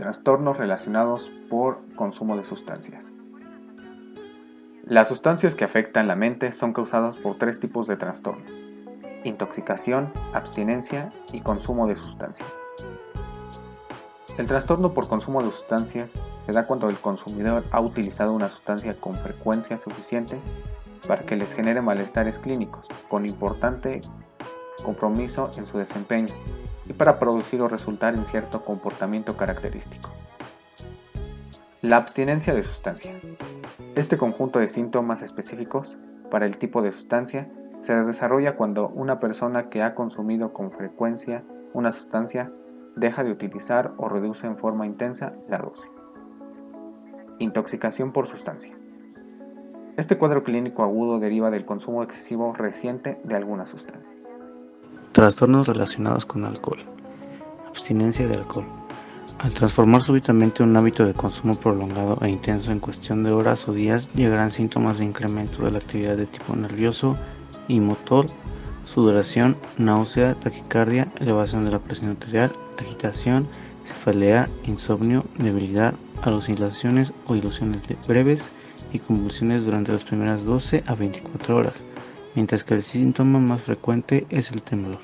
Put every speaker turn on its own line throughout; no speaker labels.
Trastornos relacionados por consumo de sustancias. Las sustancias que afectan la mente son causadas por tres tipos de trastorno: intoxicación, abstinencia y consumo de sustancias. El trastorno por consumo de sustancias se da cuando el consumidor ha utilizado una sustancia con frecuencia suficiente para que les genere malestares clínicos, con importante compromiso en su desempeño y para producir o resultar en cierto comportamiento característico. La abstinencia de sustancia. Este conjunto de síntomas específicos para el tipo de sustancia se desarrolla cuando una persona que ha consumido con frecuencia una sustancia deja de utilizar o reduce en forma intensa la dosis. Intoxicación por sustancia. Este cuadro clínico agudo deriva del consumo excesivo reciente de alguna sustancia.
Trastornos relacionados con alcohol. Abstinencia de alcohol. Al transformar súbitamente un hábito de consumo prolongado e intenso en cuestión de horas o días, llegarán síntomas de incremento de la actividad de tipo nervioso y motor, sudoración, náusea, taquicardia, elevación de la presión arterial, agitación, cefalea, insomnio, debilidad, alucinaciones o ilusiones breves y convulsiones durante las primeras 12 a 24 horas, mientras que el síntoma más frecuente es el temblor.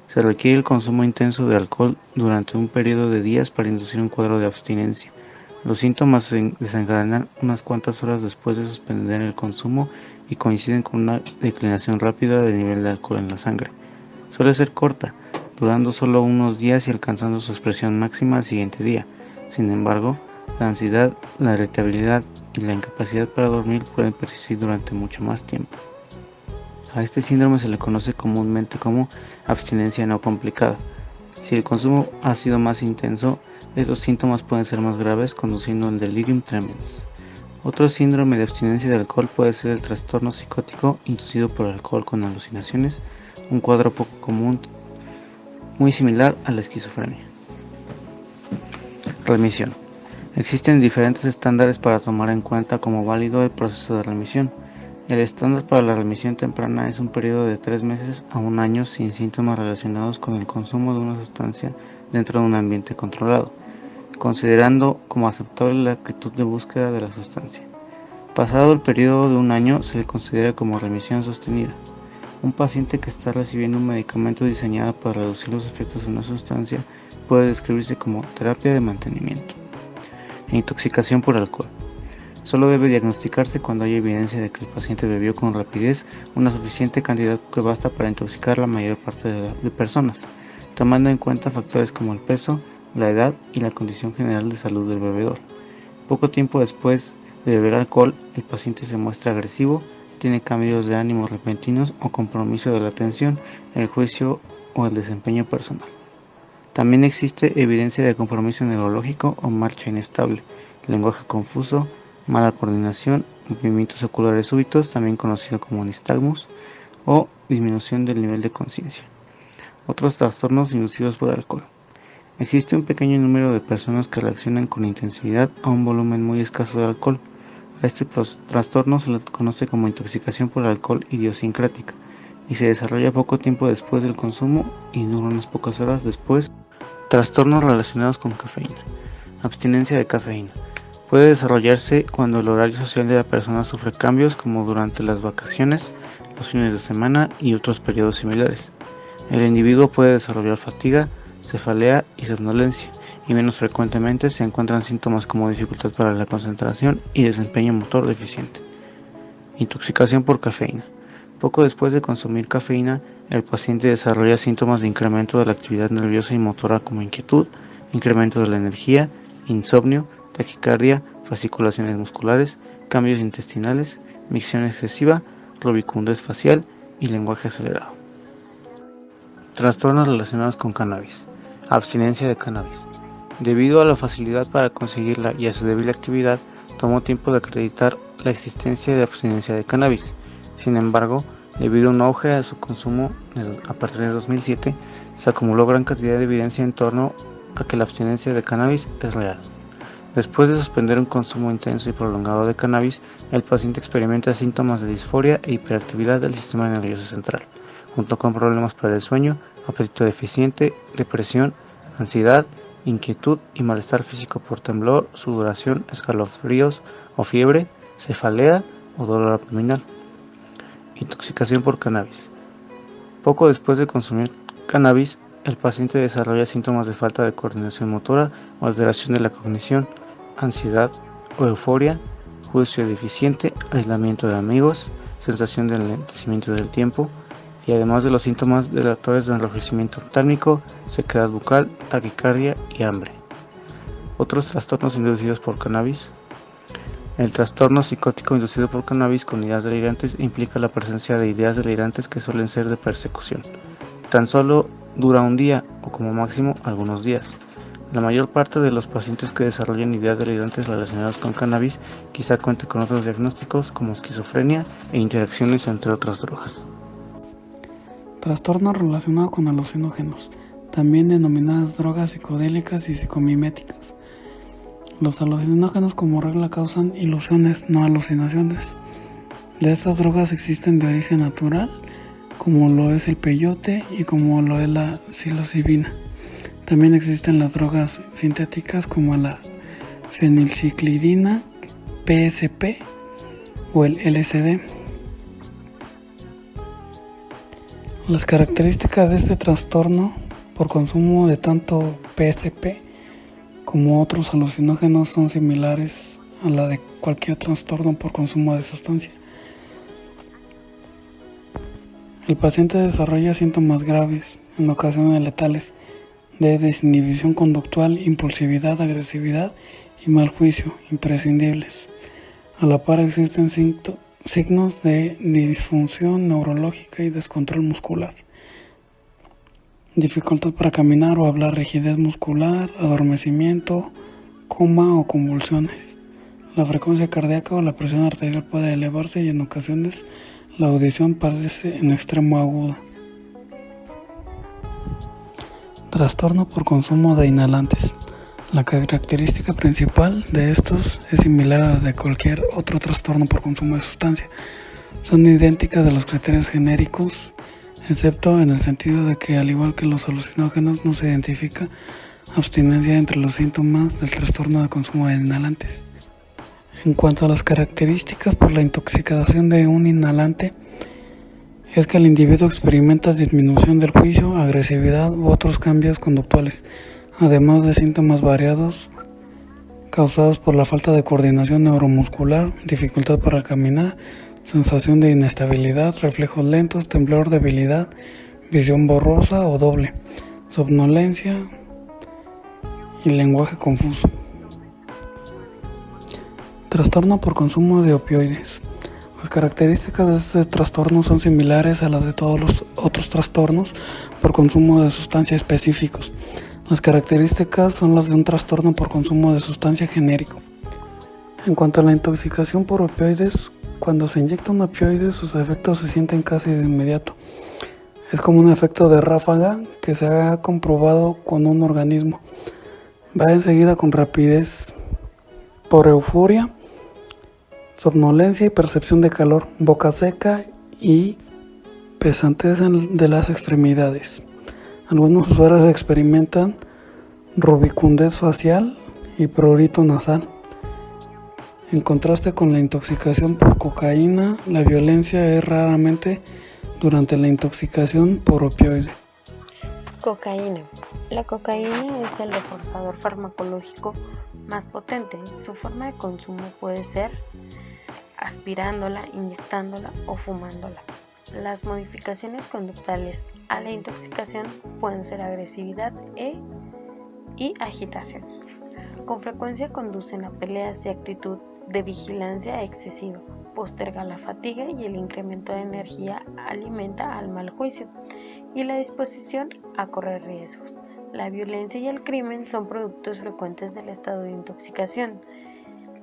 Se requiere el consumo intenso de alcohol durante un periodo de días para inducir un cuadro de abstinencia. Los síntomas se desencadenan unas cuantas horas después de suspender el consumo y coinciden con una declinación rápida del nivel de alcohol en la sangre. Suele ser corta, durando solo unos días y alcanzando su expresión máxima al siguiente día. Sin embargo, la ansiedad, la irritabilidad y la incapacidad para dormir pueden persistir durante mucho más tiempo. A este síndrome se le conoce comúnmente como abstinencia no complicada. Si el consumo ha sido más intenso, estos síntomas pueden ser más graves, conduciendo al delirium tremens. Otro síndrome de abstinencia de alcohol puede ser el trastorno psicótico inducido por alcohol con alucinaciones, un cuadro poco común, muy similar a la esquizofrenia. Remisión. Existen diferentes estándares para tomar en cuenta como válido el proceso de remisión. El estándar para la remisión temprana es un periodo de 3 meses a 1 año sin síntomas relacionados con el consumo de una sustancia dentro de un ambiente controlado, considerando como aceptable la actitud de búsqueda de la sustancia. Pasado el periodo de 1 año se le considera como remisión sostenida. Un paciente que está recibiendo un medicamento diseñado para reducir los efectos de una sustancia puede describirse como terapia de mantenimiento. Intoxicación por alcohol. Solo debe diagnosticarse cuando hay evidencia de que el paciente bebió con rapidez una suficiente cantidad que basta para intoxicar la mayor parte de personas, tomando en cuenta factores como el peso, la edad y la condición general de salud del bebedor. Poco tiempo después de beber alcohol, el paciente se muestra agresivo, tiene cambios de ánimo repentinos o compromiso de la atención, el juicio o el desempeño personal. También existe evidencia de compromiso neurológico o marcha inestable, lenguaje confuso, mala coordinación, movimientos oculares súbitos, también conocido como nistagmus, o disminución del nivel de conciencia. Otros trastornos inducidos por alcohol. Existe un pequeño número de personas que reaccionan con intensidad a un volumen muy escaso de alcohol. A este trastorno se le conoce como intoxicación por alcohol idiosincrática y se desarrolla poco tiempo después del consumo y dura unas pocas horas después. Trastornos relacionados con cafeína. Abstinencia de cafeína. Puede desarrollarse cuando el horario social de la persona sufre cambios, como durante las vacaciones, los fines de semana y otros periodos similares. El individuo puede desarrollar fatiga, cefalea y somnolencia, y menos frecuentemente se encuentran síntomas como dificultad para la concentración y desempeño motor deficiente. Intoxicación por cafeína. Poco después de consumir cafeína, el paciente desarrolla síntomas de incremento de la actividad nerviosa y motora como inquietud, incremento de la energía, insomnio, taquicardia, fasciculaciones musculares, cambios intestinales, micción excesiva, rubicundez facial y lenguaje acelerado. Trastornos relacionados con cannabis. Abstinencia de cannabis. Debido a la facilidad para conseguirla y a su débil actividad, tomó tiempo de acreditar la existencia de abstinencia de cannabis. Sin embargo, debido a un auge a su consumo a partir de 2007, se acumuló gran cantidad de evidencia en torno a que la abstinencia de cannabis es real. Después de suspender un consumo intenso y prolongado de cannabis, el paciente experimenta síntomas de disforia e hiperactividad del sistema nervioso central, junto con problemas para el sueño, apetito deficiente, depresión, ansiedad inquietud y malestar físico por temblor, sudoración, escalofríos o fiebre, cefalea o dolor abdominal. Intoxicación por cannabis. Poco después de consumir cannabis, el paciente desarrolla síntomas de falta de coordinación motora o alteración de la cognición, ansiedad o euforia, juicio deficiente, aislamiento de amigos, sensación de enlentecimiento del tiempo, y además de los síntomas delatores de enrojecimiento oftálmico, sequedad bucal, taquicardia y hambre. Otros trastornos inducidos por cannabis. El trastorno psicótico inducido por cannabis con ideas delirantes implica la presencia de ideas delirantes que suelen ser de persecución. Tan solo dura un día o como máximo algunos días. La mayor parte de los pacientes que desarrollan ideas delirantes relacionadas con cannabis quizá cuente con otros diagnósticos como esquizofrenia e interacciones entre otras drogas.
Trastorno relacionado con alucinógenos, también denominadas drogas psicodélicas y psicomiméticas. Los alucinógenos como regla causan ilusiones, no alucinaciones. De estas drogas existen de origen natural, como lo es el peyote y como lo es la psilocibina. También existen las drogas sintéticas como la fenilciclidina, PSP o el LSD. Las características de este trastorno por consumo de tanto PSP como otros alucinógenos son similares a la de cualquier trastorno por consumo de sustancia. El paciente desarrolla síntomas graves, en ocasiones letales, de desinhibición conductual, impulsividad, agresividad y mal juicio, imprescindibles. A la par existen signos de disfunción neurológica y descontrol muscular, dificultad para caminar o hablar, rigidez muscular, adormecimiento, coma o convulsiones. La frecuencia cardíaca o la presión arterial puede elevarse y en ocasiones la audición parece en extremo aguda. Trastorno por consumo de inhalantes. La característica principal de estos es similar a la de cualquier otro trastorno por consumo de sustancia. Son idénticas a los criterios genéricos, excepto en el sentido de que, al igual que los alucinógenos, no se identifica abstinencia entre los síntomas del trastorno de consumo de inhalantes. En cuanto a las características por la intoxicación de un inhalante, es que el individuo experimenta disminución del juicio, agresividad u otros cambios conductuales, además de síntomas variados causados por la falta de coordinación neuromuscular, dificultad para caminar, sensación de inestabilidad, reflejos lentos, temblor, debilidad, visión borrosa o doble, somnolencia y lenguaje confuso. Trastorno por consumo de opioides. Las características de este trastorno son similares a las de todos los otros trastornos por consumo de sustancias específicos. Las características son las de un trastorno por consumo de sustancia genérico. En cuanto a la intoxicación por opioides, cuando se inyecta un opioide, sus efectos se sienten casi de inmediato. Es como un efecto de ráfaga que se ha comprobado con un organismo. Va enseguida con rapidez, por euforia, somnolencia y percepción de calor, boca seca y pesantez de las extremidades. Algunos usuarios experimentan rubicundez facial y prurito nasal. En contraste con la intoxicación por cocaína, la violencia es raramente durante la intoxicación por opioide.
Cocaína. La cocaína es el reforzador farmacológico más potente. Su forma de consumo puede ser aspirándola, inyectándola o fumándola. Las modificaciones conductuales a la intoxicación pueden ser agresividad y agitación. Con frecuencia conducen a peleas y actitud de vigilancia excesiva. Posterga la fatiga y el incremento de energía alimenta al mal juicio y la disposición a correr riesgos. La violencia y el crimen son productos frecuentes del estado de intoxicación.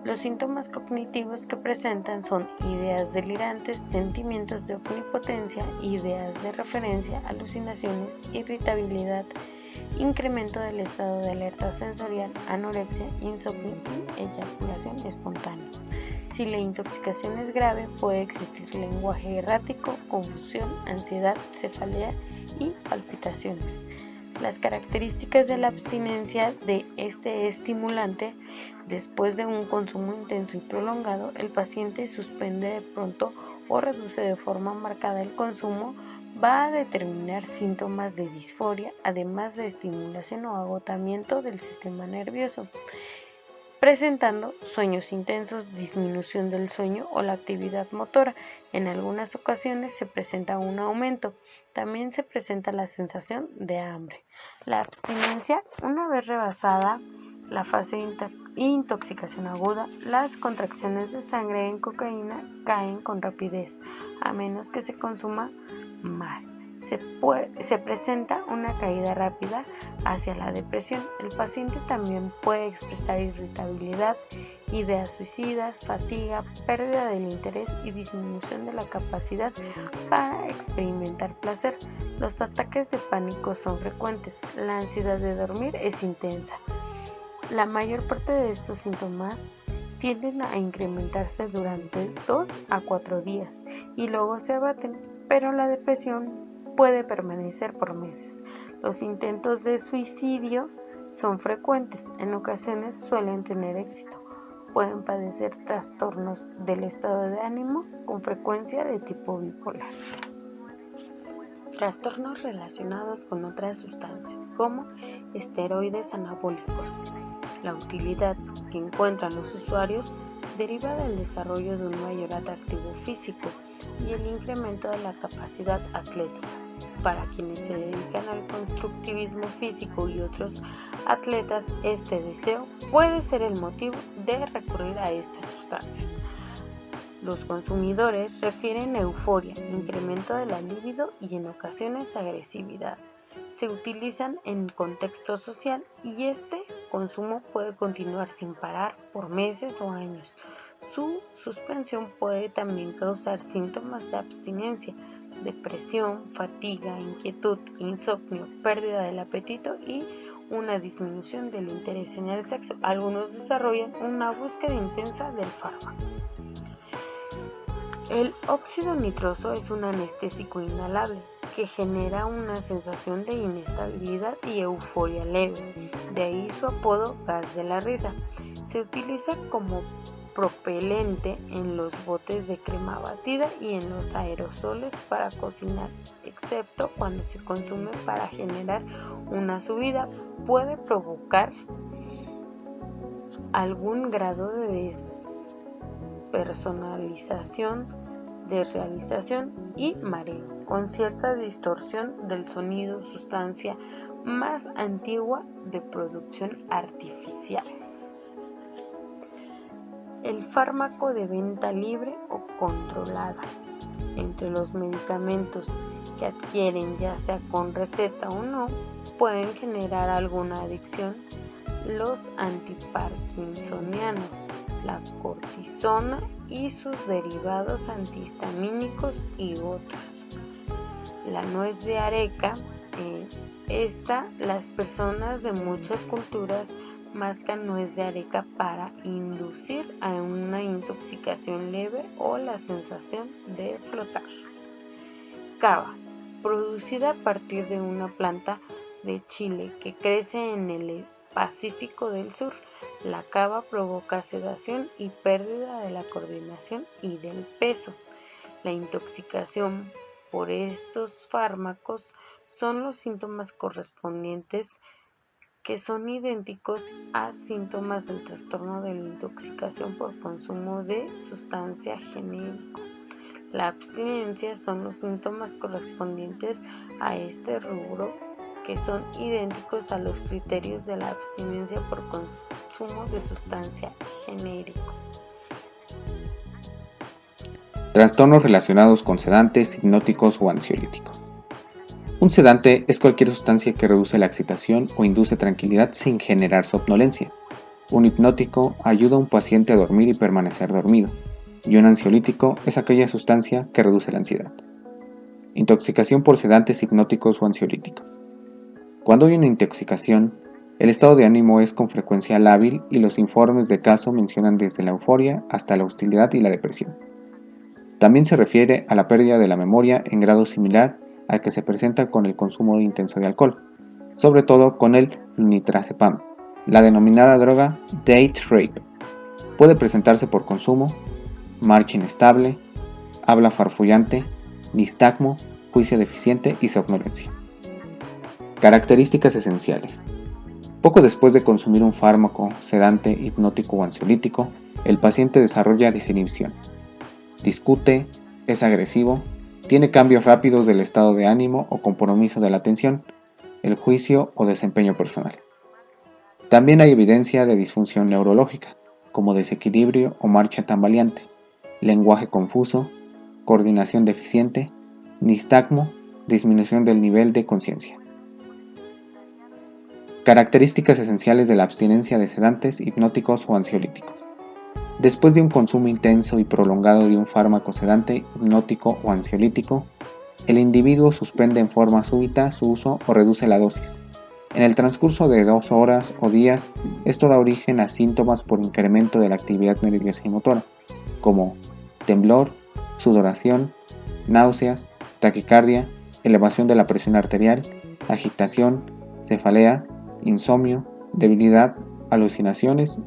Los síntomas cognitivos que presentan son ideas delirantes, sentimientos de omnipotencia, ideas de referencia, alucinaciones, irritabilidad, incremento del estado de alerta sensorial, anorexia, insomnio y eyaculación espontánea. Si la intoxicación es grave, puede existir lenguaje errático, confusión, ansiedad, cefalea y palpitaciones. Las características de la abstinencia de este estimulante: después de un consumo intenso y prolongado, el paciente suspende de pronto o reduce de forma marcada el consumo. Va a determinar síntomas de disforia, además de estimulación o agotamiento del sistema nervioso, presentando sueños intensos, disminución del sueño o la actividad motora. En algunas ocasiones se presenta un aumento. También se presenta la sensación de hambre. La abstinencia, una vez rebasada la fase de intoxicación aguda, las contracciones de sangre en cocaína caen con rapidez, a menos que se consuma más. Se presenta una caída rápida hacia la depresión. El paciente también puede expresar irritabilidad, ideas suicidas, fatiga, pérdida del interés y disminución de la capacidad para experimentar placer. Los ataques de pánico son frecuentes. La ansiedad de dormir es intensa. La mayor parte de estos síntomas tienden a incrementarse durante 2 a 4 días y luego se abaten, pero la depresión puede permanecer por meses. Los intentos de suicidio son frecuentes, en ocasiones suelen tener éxito. Pueden padecer trastornos del estado de ánimo, con frecuencia de tipo bipolar. Trastornos relacionados con otras sustancias, como esteroides anabólicos. La utilidad que encuentran los usuarios deriva del desarrollo de un mayor atractivo físico y el incremento de la capacidad atlética. Para quienes se dedican al constructivismo físico y otros atletas, este deseo puede ser el motivo de recurrir a estas sustancias. Los consumidores refieren euforia, incremento de la libido y en ocasiones agresividad. Se utilizan en contexto social y este consumo puede continuar sin parar por meses o años. Su suspensión puede también causar síntomas de abstinencia, depresión, fatiga, inquietud, insomnio, pérdida del apetito y una disminución del interés en el sexo. Algunos desarrollan una búsqueda intensa del fármaco. El óxido nitroso es un anestésico inhalable que genera una sensación de inestabilidad y euforia leve, de ahí su apodo gas de la risa. Se utiliza como propelente en los botes de crema batida y en los aerosoles para cocinar, excepto cuando se consume para generar una subida. Puede provocar algún grado de despersonalización, desrealización y mareo, con cierta distorsión del sonido, sustancia más antigua de producción artificial. El fármaco de venta libre o controlada. Entre los medicamentos que adquieren, ya sea con receta o no, pueden generar alguna adicción: los antiparkinsonianos, la cortisona y sus derivados antihistamínicos y otros. La nuez de areca, las personas de muchas culturas mascan nuez de areca para inducir a una intoxicación leve o la sensación de flotar. Cava, producida a partir de una planta de Chile que crece en el Pacífico del Sur. La cava provoca sedación y pérdida de la coordinación y del peso. La intoxicación por estos fármacos son los síntomas correspondientes, que son idénticos a síntomas del trastorno de la intoxicación por consumo de sustancia genérico. La abstinencia son los síntomas correspondientes a este rubro, que son idénticos a los criterios de la abstinencia por consumo de sustancia genérico.
Trastornos relacionados con sedantes, hipnóticos o ansiolíticos. Un sedante es cualquier sustancia que reduce la excitación o induce tranquilidad sin generar somnolencia. Un hipnótico ayuda a un paciente a dormir y permanecer dormido, y un ansiolítico es aquella sustancia que reduce la ansiedad. Intoxicación por sedantes, hipnóticos o ansiolíticos. Cuando hay una intoxicación, el estado de ánimo es con frecuencia lábil y los informes de caso mencionan desde la euforia hasta la hostilidad y la depresión. También se refiere a la pérdida de la memoria en grado similar al que se presenta con el consumo intenso de alcohol. sobre todo con el flunitrazepam, la denominada droga date rape. Puede presentarse por consumo, marcha inestable, habla farfullante, nistagmo, juicio deficiente y somnolencia. Características esenciales. Poco después de consumir un fármaco sedante, hipnótico o ansiolítico, el paciente desarrolla desinhibición. Discute, es agresivo, tiene cambios rápidos del estado de ánimo o compromiso de la atención, el juicio o desempeño personal. También hay evidencia de disfunción neurológica, como desequilibrio o marcha tambaleante, lenguaje confuso, coordinación deficiente, nistagmo, disminución del nivel de conciencia. Características esenciales de la abstinencia de sedantes, hipnóticos o ansiolíticos. Después de un consumo intenso y prolongado de un fármaco sedante, hipnótico o ansiolítico, el individuo suspende en forma súbita su uso o reduce la dosis. En el transcurso de 2 horas o días, esto da origen a síntomas por incremento de la actividad nerviosa y motora, como temblor, sudoración, náuseas, taquicardia, elevación de la presión arterial, agitación, cefalea, insomnio, debilidad, alucinaciones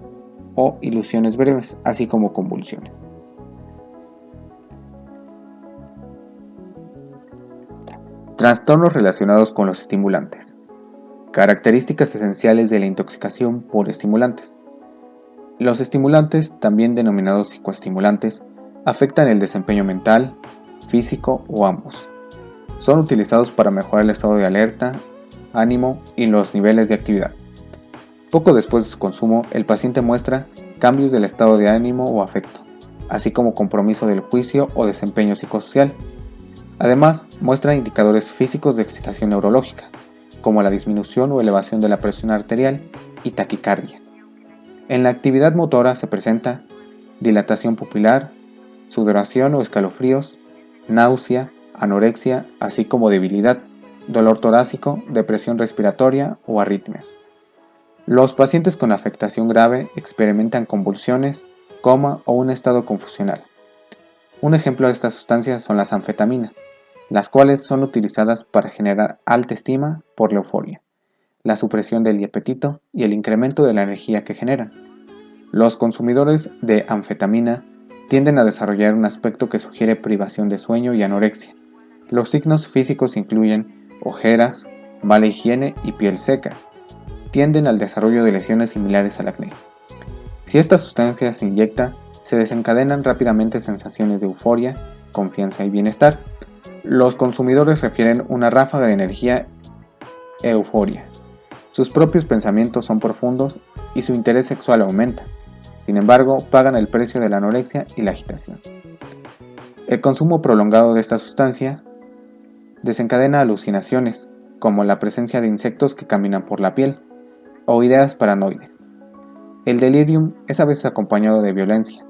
o ilusiones breves, así como convulsiones. Trastornos relacionados con los estimulantes. Características esenciales de la intoxicación por estimulantes. Los estimulantes, también denominados psicoestimulantes, afectan el desempeño mental, físico o ambos. Son utilizados para mejorar el estado de alerta, ánimo y los niveles de actividad. Poco después de su consumo, el paciente muestra cambios del estado de ánimo o afecto, así como compromiso del juicio o desempeño psicosocial. Además, muestra indicadores físicos de excitación neurológica, como la disminución o elevación de la presión arterial y taquicardia. En la actividad motora se presenta dilatación pupilar, sudoración o escalofríos, náusea, anorexia, así como debilidad, dolor torácico, depresión respiratoria o arritmias. Los pacientes con afectación grave experimentan convulsiones, coma o un estado confusional. Un ejemplo de estas sustancias son las anfetaminas, las cuales son utilizadas para generar alta estima por la euforia, la supresión del apetito y el incremento de la energía que generan. Los consumidores de anfetamina tienden a desarrollar un aspecto que sugiere privación de sueño y anorexia. Los signos físicos incluyen ojeras, mala higiene y piel seca. Tienden al desarrollo de lesiones similares al acné. Si esta sustancia se inyecta, se desencadenan rápidamente sensaciones de euforia, confianza y bienestar. Los consumidores refieren una ráfaga de energía e euforia. Sus propios pensamientos son profundos y su interés sexual aumenta. Sin embargo, pagan el precio de la anorexia y la agitación. El consumo prolongado de esta sustancia desencadena alucinaciones, como la presencia de insectos que caminan por la piel, o ideas paranoides. El delirium es a veces acompañado de violencia,